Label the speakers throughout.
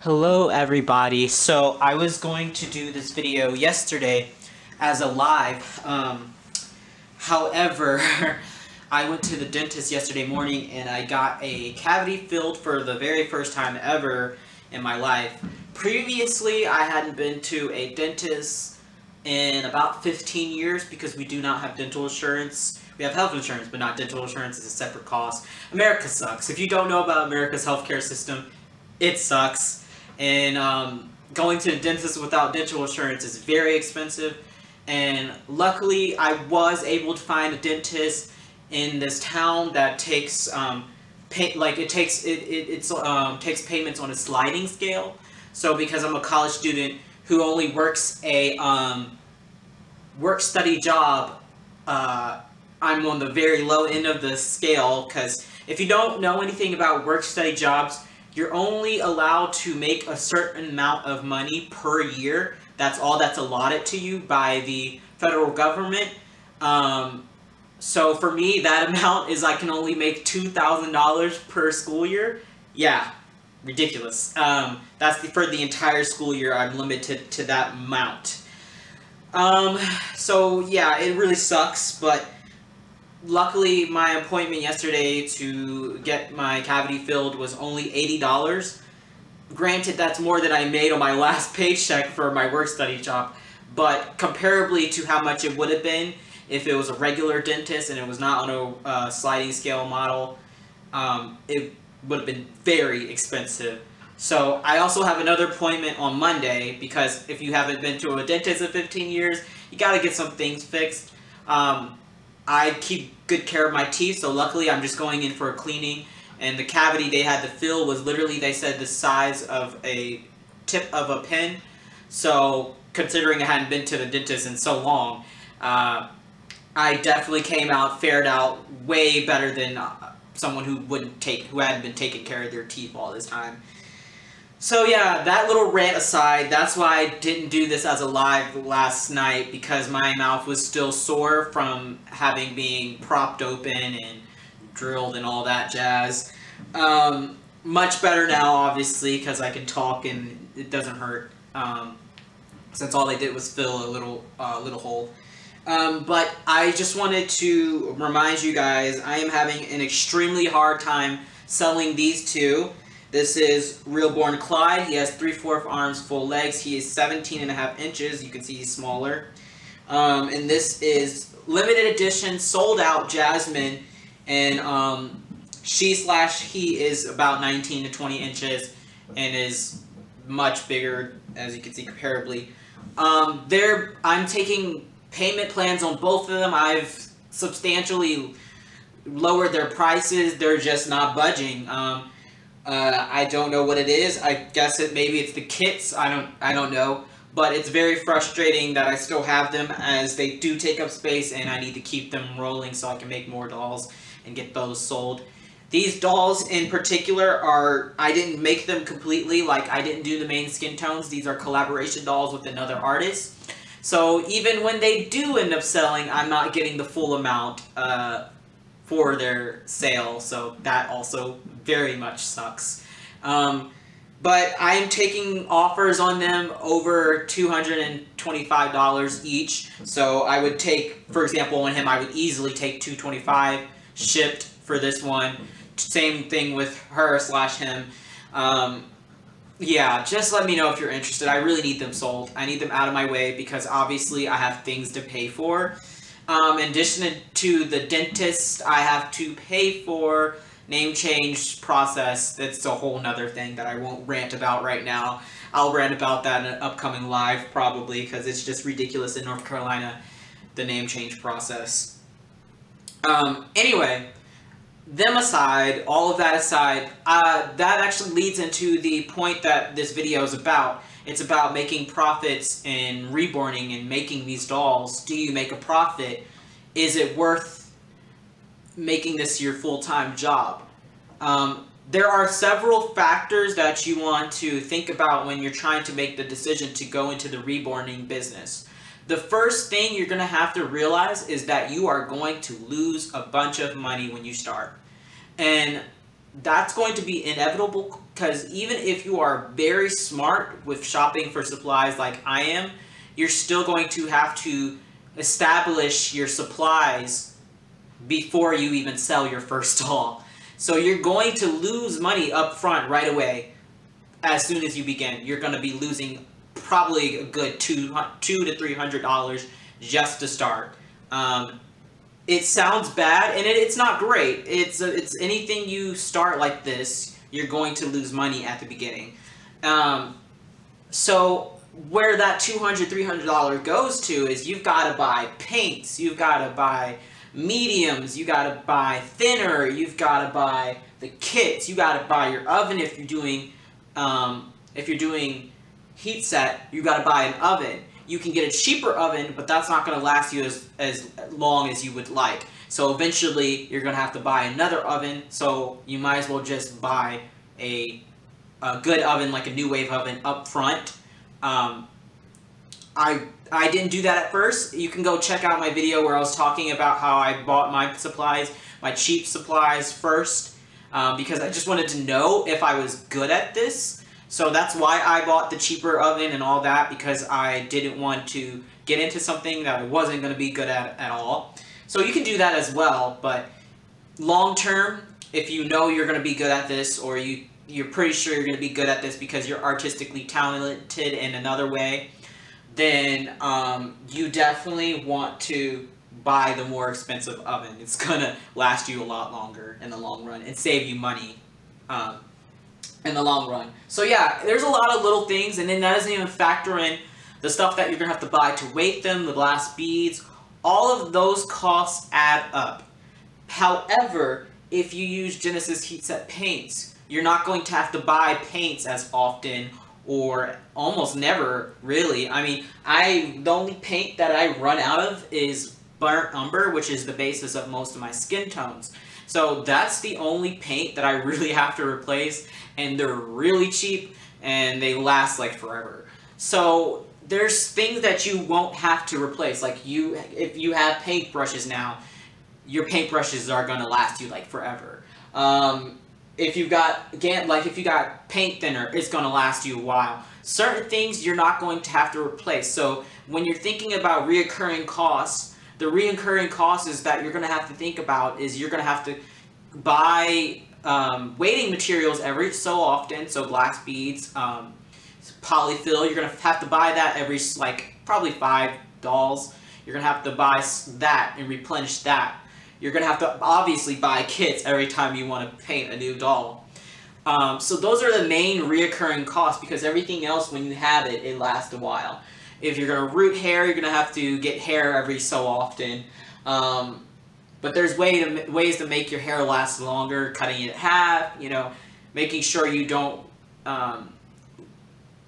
Speaker 1: Hello everybody. So I was going to do this video yesterday as a live. However, I went to the dentist yesterday morning and I got a cavity filled for the very first time ever in my life. Previously, I hadn't been to a dentist in about 15 years because we do not have dental insurance. We have health insurance, but not dental insurance. It's a separate cost. America sucks. If you don't know about America's healthcare system, it sucks. And going to the dentist without dental insurance is very expensive. And luckily, I was able to find a dentist in this town that takes takes payments on a sliding scale. So because I'm a college student who only works a work-study job, I'm on the very low end of the scale. Because if you don't know anything about work-study jobs, you're only allowed to make a certain amount of money per year. That's all that's allotted to you by the federal government. So for me, that amount is I can only make $2,000 per school year. Yeah, ridiculous. That's for the entire school year. I'm limited to that amount. So yeah, it really sucks, but luckily, my appointment yesterday to get my cavity filled was only $80. Granted, that's more than I made on my last paycheck for my work-study job, but comparably to how much it would have been if it was a regular dentist and it was not on a sliding scale model, it would have been very expensive. So I also have another appointment on Monday because if you haven't been to a dentist in 15 years, you gotta get some things fixed. I keep good care of my teeth, so luckily I'm just going in for a cleaning. And the cavity they had to fill was literally, they said, the size of a tip of a pen. So considering I hadn't been to the dentist in so long, I definitely fared out way better than someone who hadn't been taking care of their teeth all this time. So yeah, that little rant aside, that's why I didn't do this as a live last night, because my mouth was still sore from being propped open and drilled and all that jazz. Much better now, obviously, because I can talk and it doesn't hurt, since all they did was fill a little hole. But I just wanted to remind you guys, I am having an extremely hard time selling these two. This is Reborning Clyde. He has 3/4 arms, full legs. He is 17.5 inches. You can see he's smaller. And this is limited edition, sold out Jasmine. And he is about 19 to 20 inches and is much bigger, as you can see, comparably. I'm taking payment plans on both of them. I've substantially lowered their prices. They're just not budging. I don't know what it is. I guess maybe it's the kits. I don't know. But it's very frustrating that I still have them, as they do take up space and I need to keep them rolling so I can make more dolls and get those sold. These dolls in particular I didn't make them completely, like I didn't do the main skin tones. These are collaboration dolls with another artist. So even when they do end up selling, I'm not getting the full amount for their sale, so that also very much sucks. But I am taking offers on them over $225 each. So I would take, for example, on him, I would easily take $225 shipped for this one. Same thing with her/him. Yeah, just let me know if you're interested. I really need them sold. I need them out of my way because obviously I have things to pay for. In addition to the dentist, I have to pay for name change process. That's a whole nother thing that I won't rant about right now. I'll rant about that in an upcoming live probably, because it's just ridiculous in North Carolina, the name change process. Anyway, them aside, all of that aside, that actually leads into the point that this video is about. It's about making profits in Reborning and making these dolls. Do you make a profit? Is it worth making this your full-time job? There are several factors that you want to think about when you're trying to make the decision to go into the Reborning business. The first thing you're going to have to realize is that you are going to lose a bunch of money when you start. And that's going to be inevitable, because even if you are very smart with shopping for supplies like I am, you're still going to have to establish your supplies before you even sell your first doll. So you're going to lose money up front right away as soon as you begin. You're going to be losing probably a good $200 to $300 just to start. It sounds bad, and it's not great. It's anything you start like this, you're going to lose money at the beginning. So where that $200, $300 goes to is you've got to buy paints, you've got to buy mediums, you got to buy thinner, you've got to buy the kits, you got to buy your oven if you're doing heat set, you got to buy an oven. You can get a cheaper oven, but that's not going to last you as long as you would like. So eventually, you're going to have to buy another oven, so you might as well just buy a good oven, like a New Wave oven, up front. I didn't do that at first. You can go check out my video where I was talking about how I bought my supplies, my cheap supplies first, because I just wanted to know if I was good at this. So that's why I bought the cheaper oven and all that, because I didn't want to get into something that I wasn't going to be good at all. So you can do that as well, but long term, if you know you're going to be good at this, or you're pretty sure you're going to be good at this because you're artistically talented in another way, then you definitely want to buy the more expensive oven. It's going to last you a lot longer in the long run and save you money in the long run. So yeah, there's a lot of little things, and then that doesn't even factor in the stuff that you're going to have to buy to weight them, the glass beads. All of those costs add up. However, if you use Genesis heat set paints, you're not going to have to buy paints as often, or almost never, really. I mean, the only paint that I run out of is burnt umber, which is the basis of most of my skin tones. So that's the only paint that I really have to replace, and they're really cheap, and they last like forever. So there's things that you won't have to replace. Like if you have paintbrushes now, your paintbrushes are gonna last you like forever. If you got paint thinner, it's gonna last you a while. Certain things you're not going to have to replace. So when you're thinking about reoccurring costs, the reoccurring costs is that you're gonna have to think about is you're gonna have to buy weighting materials every so often. So glass beads, polyfill, you're gonna have to buy that every probably 5 dolls. You're gonna have to buy that and replenish that. You're going to have to obviously buy kits every time you want to paint a new doll. So those are the main reoccurring costs, because everything else, when you have it, it lasts a while. If you're going to root hair, you're going to have to get hair every so often. But there's ways to make your hair last longer, cutting it in half, making sure you don't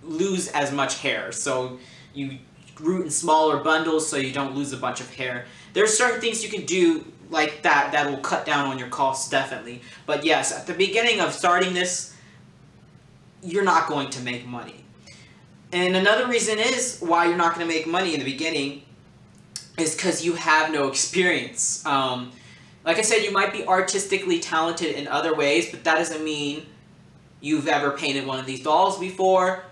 Speaker 1: lose as much hair. So you root in smaller bundles so you don't lose a bunch of hair. There's certain things you can do like that will cut down on your costs, definitely. But yes, at the beginning of starting this, you're not going to make money. And another reason is why you're not going to make money in the beginning is because you have no experience. Like I said, you might be artistically talented in other ways, but that doesn't mean you've ever painted one of these dolls before,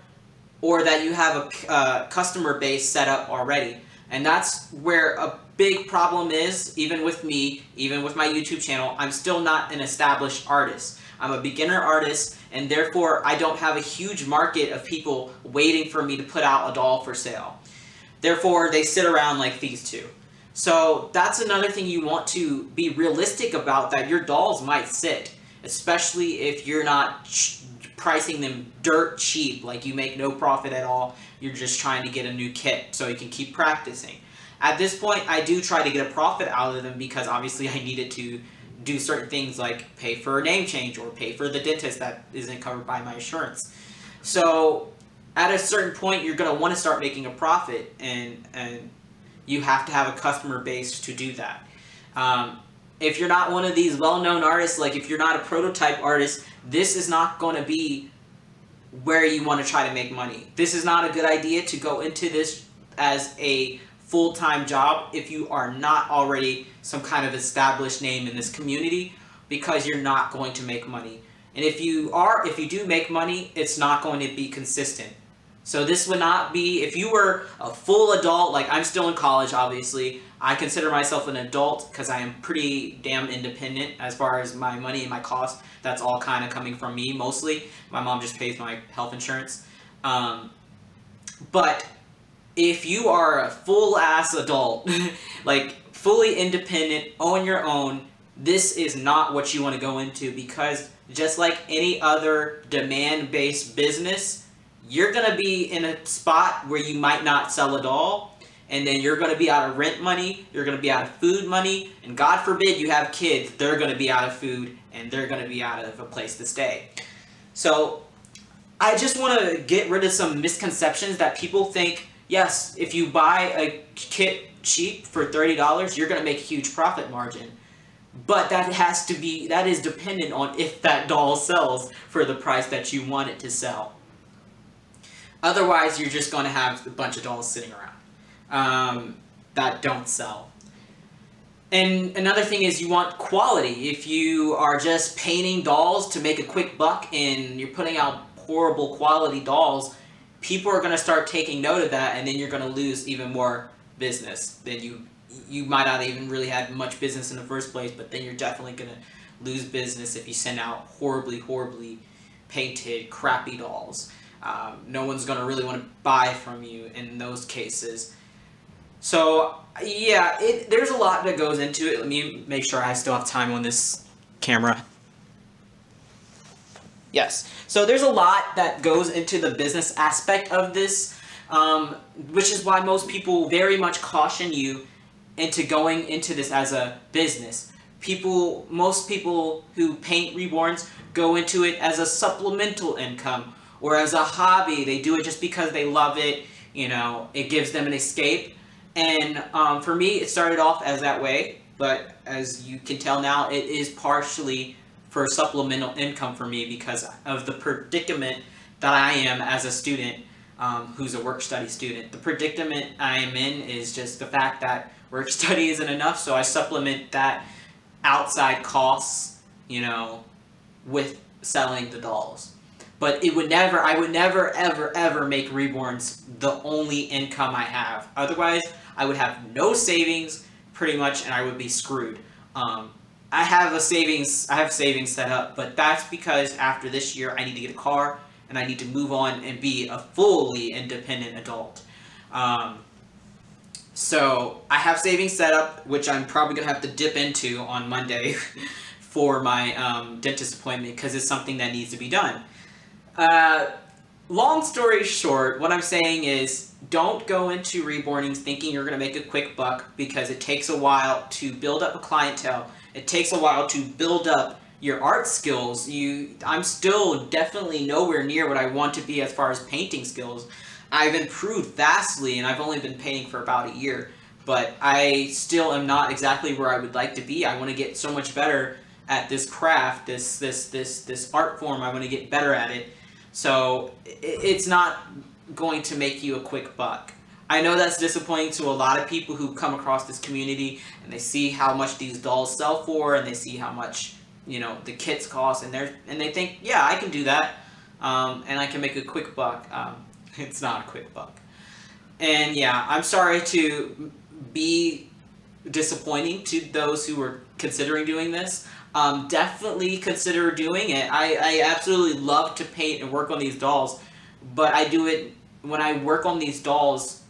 Speaker 1: or that you have a customer base set up already. And that's where a big problem is, even with me, even with my YouTube channel. I'm still not an established artist. I'm a beginner artist, and therefore I don't have a huge market of people waiting for me to put out a doll for sale. Therefore, they sit around like these two. So that's another thing you want to be realistic about, that your dolls might sit, especially if you're not pricing them dirt cheap, like you make no profit at all. You're just trying to get a new kit so you can keep practicing. At this point, I do try to get a profit out of them, because obviously I needed to do certain things like pay for a name change or pay for the dentist that isn't covered by my insurance. So at a certain point, you're going to want to start making a profit, and you have to have a customer base to do that. If you're not one of these well-known artists, like if you're not a prototype artist, this is not going to be where you want to try to make money. This is not a good idea to go into this as a full-time job if you are not already some kind of established name in this community, because you're not going to make money. And if you do make money, it's not going to be consistent. So this would not be, if you were a full adult, like I'm still in college, obviously. I consider myself an adult because I am pretty damn independent as far as my money and my costs. That's all kind of coming from me, mostly. My mom just pays my health insurance. But if you are a full-ass adult, like fully independent, on your own, this is not what you want to go into, because just like any other demand-based business, you're going to be in a spot where you might not sell a doll, and then you're going to be out of rent money, you're going to be out of food money, and God forbid you have kids, they're going to be out of food, and they're going to be out of a place to stay. So I just want to get rid of some misconceptions that people think, yes, if you buy a kit cheap for $30, you're going to make a huge profit margin. But that is dependent on if that doll sells for the price that you want it to sell. Otherwise, you're just going to have a bunch of dolls sitting around that don't sell. And another thing is, you want quality. If you are just painting dolls to make a quick buck and you're putting out horrible quality dolls, people are going to start taking note of that, and then you're going to lose even more business than you might not even really had much business in the first place, but then you're definitely going to lose business if you send out horribly painted, crappy dolls. No one's going to really want to buy from you in those cases. So, yeah, there's a lot that goes into it. Let me make sure I still have time on this camera. Yes. So there's a lot that goes into the business aspect of this, which is why most people very much caution you into going into this as a business. Most people who paint reborns go into it as a supplemental income or as a hobby. They do it just because they love it. You know, it gives them an escape. And for me, it started off as that way, but as you can tell now, it is partially for supplemental income for me because of the predicament that I am as a student who's a work-study student. The predicament I am in is just the fact that work-study isn't enough, so I supplement that outside costs, you know, with selling the dolls. But I would never, ever make reborns the only income I have. Otherwise, I would have no savings, pretty much, and I would be screwed. I have savings set up, but that's because after this year, I need to get a car, and I need to move on and be a fully independent adult. So I have savings set up, which I'm probably going to have to dip into on Monday for my dentist appointment, because it's something that needs to be done. Long story short, what I'm saying is, don't go into rebornings thinking you're going to make a quick buck, because it takes a while to build up a clientele. It takes a while to build up your art skills. I'm still definitely nowhere near what I want to be as far as painting skills. I've improved vastly, and I've only been painting for about a year, but I still am not exactly where I would like to be. I want to get so much better at this craft, this art form. I want to get better at it. So it's not going to make you a quick buck. I know that's disappointing to a lot of people who come across this community and they see how much these dolls sell for, and they see how much, you know, the kits cost, and they think, yeah, I can do that, and I can make a quick buck. It's not a quick buck. And yeah, I'm sorry to be disappointing to those who are considering doing this. Definitely consider doing it. I absolutely love to paint and work on these dolls, but I do it, when I work on these dolls,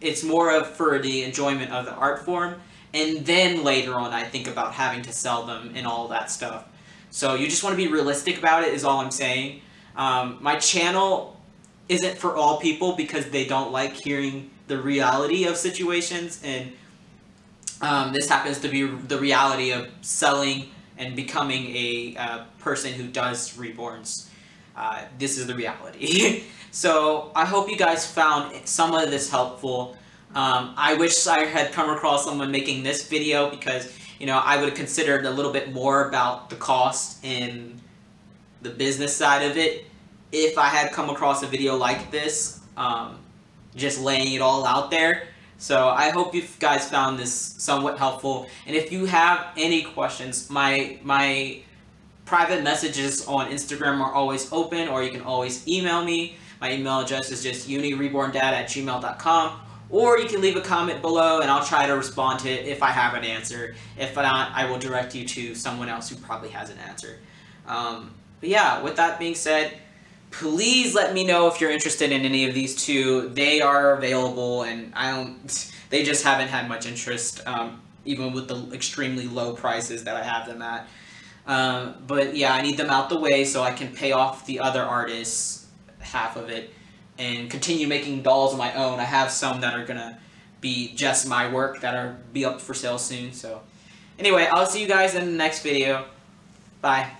Speaker 1: it's more of for the enjoyment of the art form, and then later on I think about having to sell them and all that stuff. So you just want to be realistic about it, is all I'm saying. My channel isn't for all people because they don't like hearing the reality of situations, and this happens to be the reality of selling and becoming a person who does reborns. This is the reality. So I hope you guys found some of this helpful. I wish I had come across someone making this video because, you know, I would have considered a little bit more about the cost and the business side of it if I had come across a video like this, just laying it all out there. So I hope you guys found this somewhat helpful. And if you have any questions, my private messages on Instagram are always open, or you can always email me. My email address is just unireborndad@gmail.com, or you can leave a comment below and I'll try to respond to it if I have an answer. If not, I will direct you to someone else who probably has an answer. But yeah, with that being said, please let me know if you're interested in any of these two. They are available, and they just haven't had much interest, even with the extremely low prices that I have them at. But yeah, I need them out the way so I can pay off the other artists half of it and continue making dolls of my own. I have some that are gonna be just my work that are be up for sale soon. So anyway, I'll see you guys in the next video. Bye.